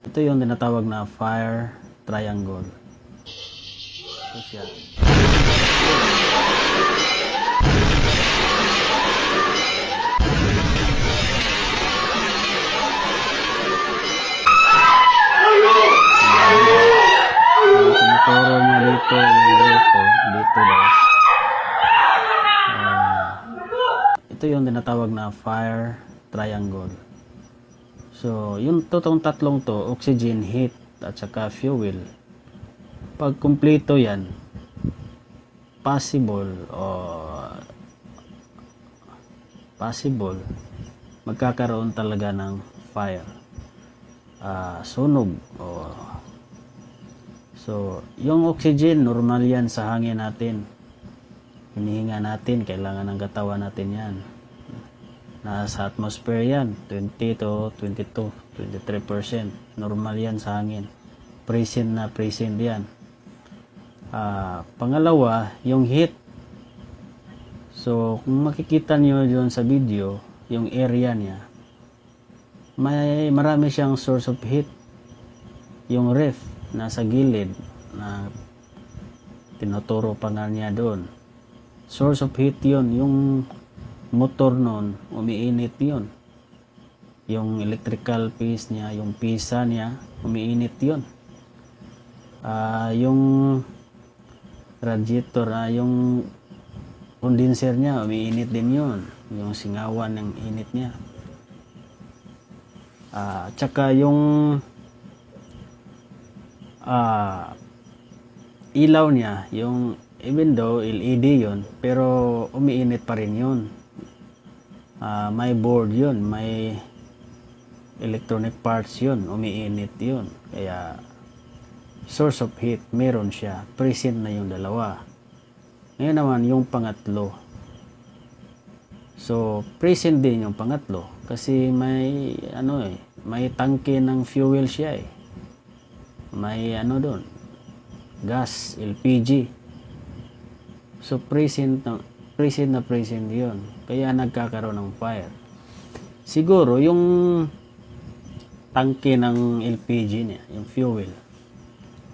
Ito yung tinatawag na fire triangle. Ito siya. Tinuturo niya dito yung grupo, dito daw. Ito yung tinatawag na fire triangle. So, yung totoong tatlong to, oxygen, heat, at saka fuel. Pag kumpleto yan, possible, magkakaroon talaga ng fire. Sunog. So, yung oxygen, normal yan sa hangin natin. Hinihinga natin, kailangan ng katawan natin yan. Nasa atmosphere yan, 20 to 22, 23%. Normal yan sa hangin. Present na present yan. Pangalawa, yung heat. So, kung makikita nyo yun sa video, yung area niya, marami siyang source of heat. Yung ref, nasa gilid, na tinuturo pa nga niya doon. Source of heat yun, yung motor nun, umiinit yun. Yung electrical piece niya, yung pisa niya, umiinit yun. Yung radiator, yung condenser niya, umiinit din yun. Yung singawan ng init niya. Tsaka yung ilaw niya, yung even though LED yun, pero umiinit pa rin yun. May board yun, may electronic parts yun, umiinit yun. Kaya source of heat, meron siya. Present na yung dalawa. Ngayon naman yung pangatlo. So present din yung pangatlo kasi may may tangke ng fuel siya eh. May doon, gas, LPG. So present na present yun. Kaya nagkakaroon ng fire. Siguro yung tangke ng LPG niya, yung fuel,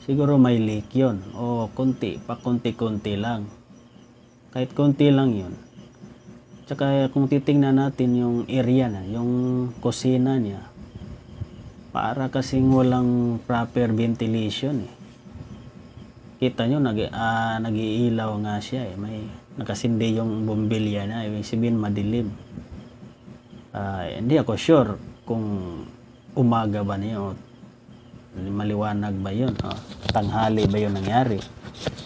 siguro may leak yun. O konti lang. Kahit konti lang yun. Tsaka kung titingnan natin yung area na, yung kusina niya, para kasing walang proper ventilation eh. Kita nyo, nag-iilaw nga siya eh. May nakasindi yung bombilya na, ibig sabihin madilim. Hindi ako sure kung umaga ba niyo, maliwanag ba yun, tanghali ba yun nangyari.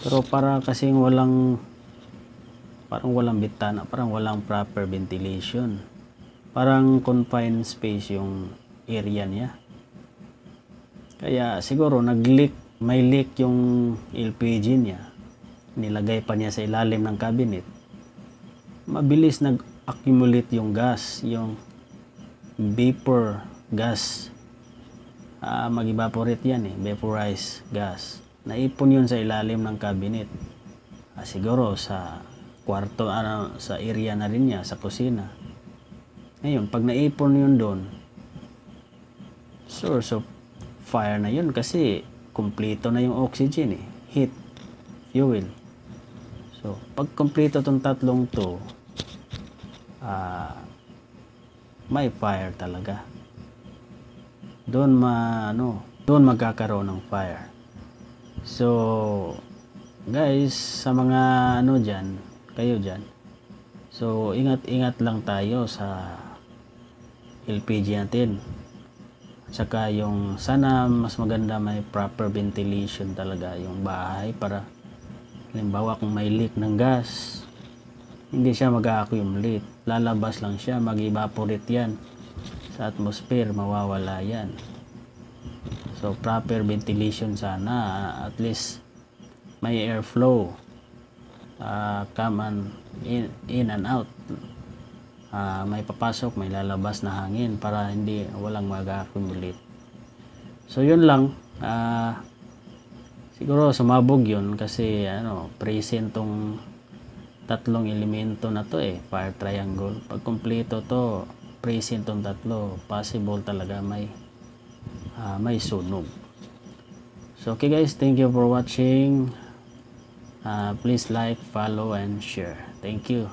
Pero para kasing parang walang bitana, parang walang proper ventilation. Parang confined space yung area niya. Kaya siguro may leak yung LPG niya. Nilagay pa niya sa ilalim ng cabinet. Mabilis nag-accumulate yung gas, yung vapor gas. Mag-evaporate yan eh, vaporized gas. Naipon yun sa ilalim ng cabinet. Siguro sa kwarto, sa area na rin niya, sa kusina. Ngayon, pag naipon yun doon, source of fire na yun kasi kumpleto na yung oxygen eh, heat, fuel. So, pag kumpleto tong tatlong to, may fire talaga. Doon magkakaroon ng fire. So, guys, sa mga kayo dyan, so ingat-ingat lang tayo sa LPG natin. Saka yung sana mas maganda may proper ventilation talaga yung bahay para halimbawa kung may leak ng gas, hindi siya mag-accumulate, lalabas lang siya, mag-evaporate yan sa atmosphere, mawawala yan. So proper ventilation sana, at least may airflow, come in and out. May papasok, may lalabas na hangin para walang mag-accumulate. So yun lang. Siguro sumabog yun kasi present tong tatlong elemento na to eh, fire triangle. Pag kumpleto to, present tong tatlo, possible talaga may may sunog. So okay guys, thank you for watching. Please like, follow, and share. Thank you.